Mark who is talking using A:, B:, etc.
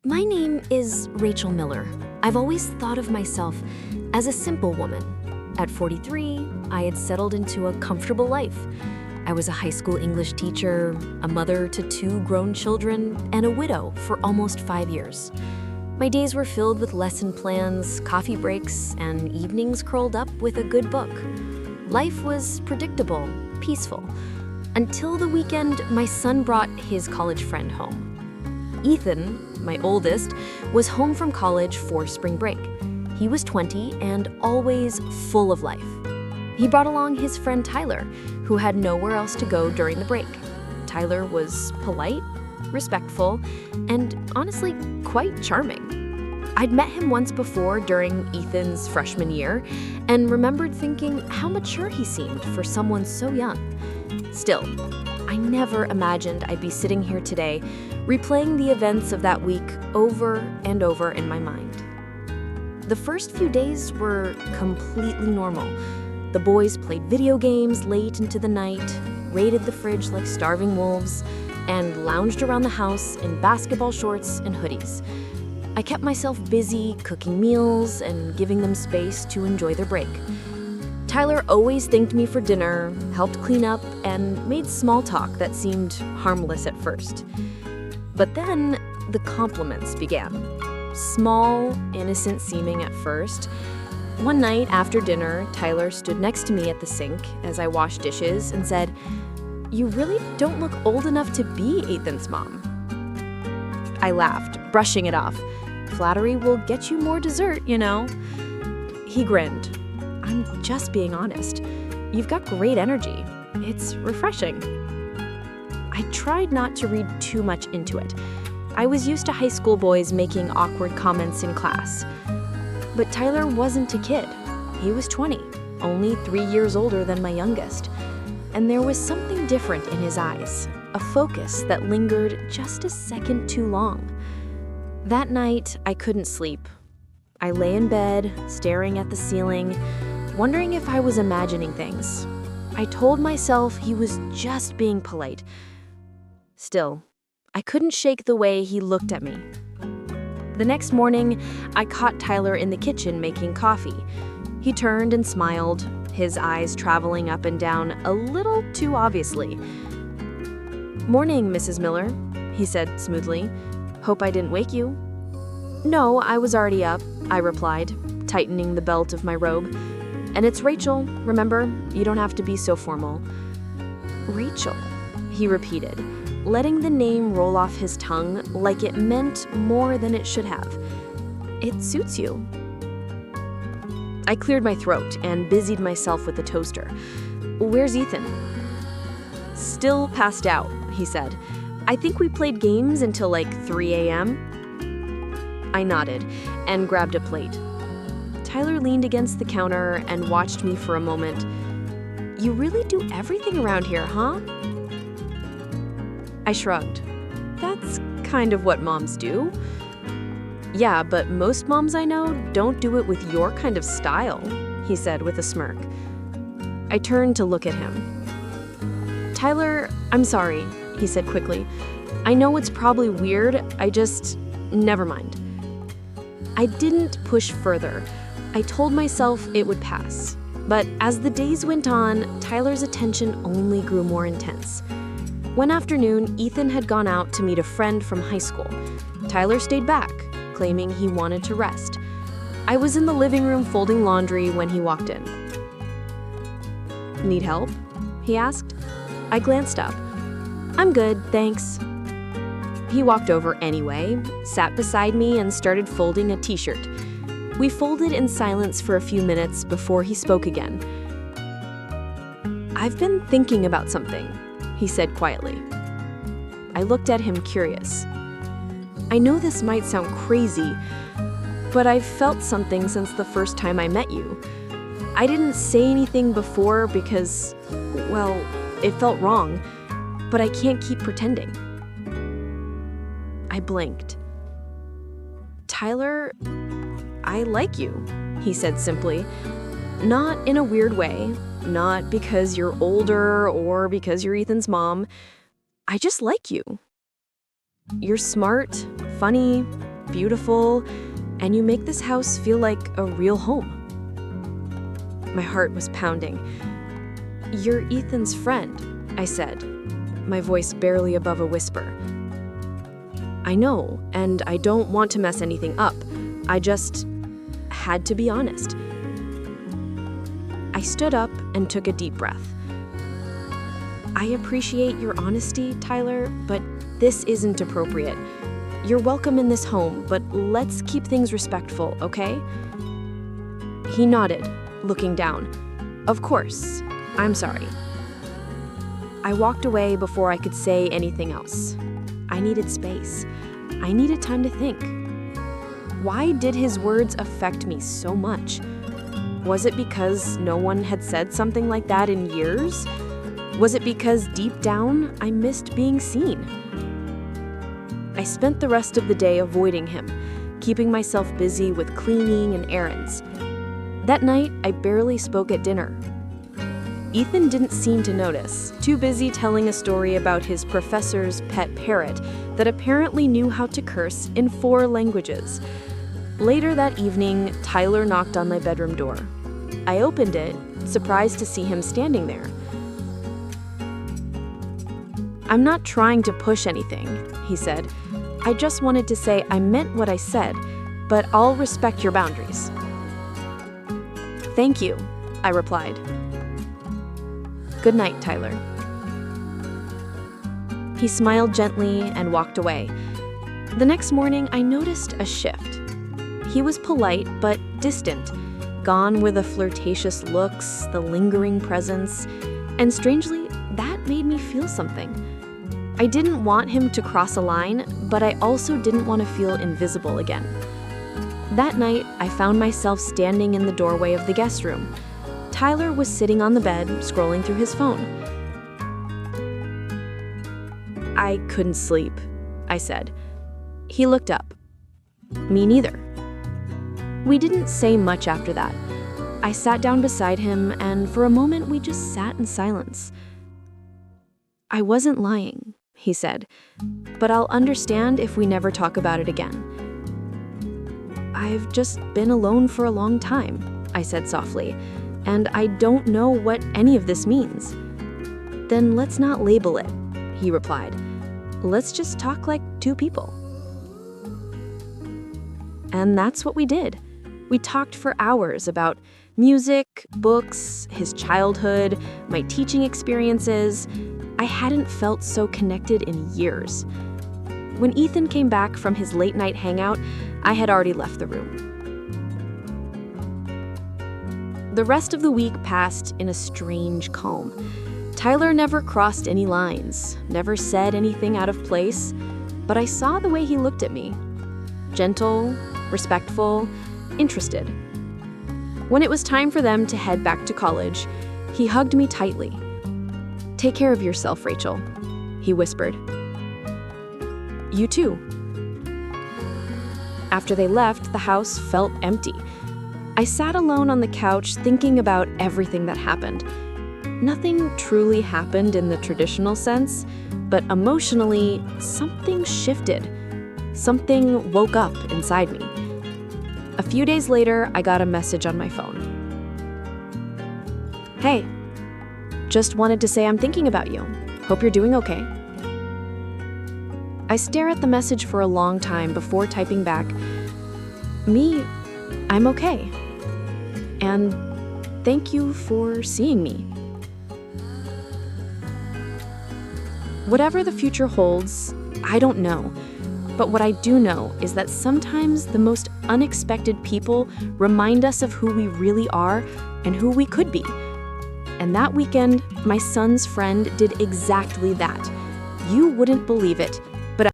A: My name is Rachel Miller. I've always thought of myself as a simple woman. At 43, I had settled into a comfortable life. I was a high school English teacher, a mother to 2 grown children, and a widow for almost 5 years. My days were filled with lesson plans, coffee breaks, and evenings curled up with a good book. Life was predictable, peaceful, until the weekend my son brought his college friend home. Ethan, my oldest, was home from college for spring break. He was 20 and always full of life. He brought along his friend Tyler, who had nowhere else to go during the break. Tyler was polite, respectful, and honestly quite charming. I'd met him once before during Ethan's freshman year and remembered thinking how mature he seemed for someone so young. Still, I never imagined I'd be sitting here today replaying the events of that week over and over in my mind. The first few days were completely normal. The boys played video games late into the night, raided the fridge like starving wolves, and lounged around the house in basketball shorts and hoodies. I kept myself busy cooking meals and giving them space to enjoy their break. Tyler always thanked me for dinner, helped clean up, and made small talk that seemed harmless at first. But then the compliments began. Small, innocent seeming at first. One night after dinner, Tyler stood next to me at the sink as I washed dishes and said, "You really don't look old enough to be Ethan's mom." I laughed, brushing it off. Flattery will get you more dessert, you know. He grinned. "I'm just being honest. You've got great energy. It's refreshing." I tried not to read too much into it. I was used to high school boys making awkward comments in class. But Tyler wasn't a kid. He was 20, only 3 years older than my youngest. And there was something different in his eyes, a focus that lingered just a second too long. That night, I couldn't sleep. I lay in bed, staring at the ceiling, wondering if I was imagining things. I told myself he was just being polite. Still, I couldn't shake the way he looked at me. The next morning, I caught Tyler in the kitchen making coffee. He turned and smiled, his eyes traveling up and down a little too obviously. "Morning, Mrs. Miller," he said smoothly. "Hope I didn't wake you." "No, I was already up," I replied, tightening the belt of my robe. "And it's Rachel, remember? You don't have to be so formal." "Rachel," he repeated, letting the name roll off his tongue like it meant more than it should have. "It suits you." I cleared my throat and busied myself with the toaster. "Where's Ethan?" "Still passed out," he said. "I think we played games until like 3 a.m. I nodded and grabbed a plate. Tyler leaned against the counter and watched me for a moment. "You really do everything around here, huh?" I shrugged. "That's kind of what moms do." "Yeah, but most moms I know don't do it with your kind of style," he said with a smirk. I turned to look at him. "Tyler, I'm sorry," he said quickly. "I know it's probably weird, never mind." I didn't push further. I told myself it would pass. But as the days went on, Tyler's attention only grew more intense. One afternoon, Ethan had gone out to meet a friend from high school. Tyler stayed back, claiming he wanted to rest. I was in the living room folding laundry when he walked in. "Need help?" he asked. I glanced up. "I'm good, thanks." He walked over anyway, sat beside me, and started folding a t-shirt. We folded in silence for a few minutes before he spoke again. "I've been thinking about something," he said quietly. I looked at him curious. "I know this might sound crazy, but I've felt something since the first time I met you. I didn't say anything before because, well, it felt wrong, but I can't keep pretending." I blinked. "Tyler, I like you," he said simply. "Not in a weird way, not because you're older or because you're Ethan's mom. I just like you. You're smart, funny, beautiful, and you make this house feel like a real home." My heart was pounding. "You're Ethan's friend," I said, my voice barely above a whisper. "I know, and I don't want to mess anything up. I just had to be honest." I stood up and took a deep breath. "I appreciate your honesty, Tyler, but this isn't appropriate. You're welcome in this home, but let's keep things respectful, okay?" He nodded, looking down. "Of course. I'm sorry." I walked away before I could say anything else. I needed space. I needed time to think. Why did his words affect me so much? Was it because no one had said something like that in years? Was it because deep down I missed being seen? I spent the rest of the day avoiding him, keeping myself busy with cleaning and errands. That night, I barely spoke at dinner. Ethan didn't seem to notice, too busy telling a story about his professor's pet parrot that apparently knew how to curse in 4 languages. Later that evening, Tyler knocked on my bedroom door. I opened it, surprised to see him standing there. "I'm not trying to push anything," he said. "I just wanted to say I meant what I said, but I'll respect your boundaries." "Thank you," I replied. "Good night, Tyler." He smiled gently and walked away. The next morning, I noticed a shift. He was polite but distant, gone were the flirtatious looks, the lingering presence, and strangely, that made me feel something. I didn't want him to cross a line, but I also didn't want to feel invisible again. That night, I found myself standing in the doorway of the guest room. Tyler was sitting on the bed, scrolling through his phone. "I couldn't sleep," I said. He looked up. "Me neither." We didn't say much after that. I sat down beside him, and for a moment we just sat in silence. "I wasn't lying," he said, "but I'll understand if we never talk about it again." "I've just been alone for a long time," I said softly, "and I don't know what any of this means." "Then let's not label it," he replied. "Let's just talk like 2 people." And that's what we did. We talked for hours about music, books, his childhood, my teaching experiences. I hadn't felt so connected in years. When Ethan came back from his late-night hangout, I had already left the room. The rest of the week passed in a strange calm. Tyler never crossed any lines, never said anything out of place, but I saw the way he looked at me. Gentle, respectful, interested. When it was time for them to head back to college, he hugged me tightly. "Take care of yourself, Rachel," he whispered. "You too." After they left, the house felt empty. I sat alone on the couch thinking about everything that happened. Nothing truly happened in the traditional sense, but emotionally, something shifted. Something woke up inside me. A few days later, I got a message on my phone. "Hey, just wanted to say I'm thinking about you. Hope you're doing okay." I stare at the message for a long time before typing back, "Me, I'm okay. And thank you for seeing me." Whatever the future holds, I don't know. But what I do know is that sometimes the most unexpected people remind us of who we really are and who we could be. And that weekend, my son's friend did exactly that. You wouldn't believe it,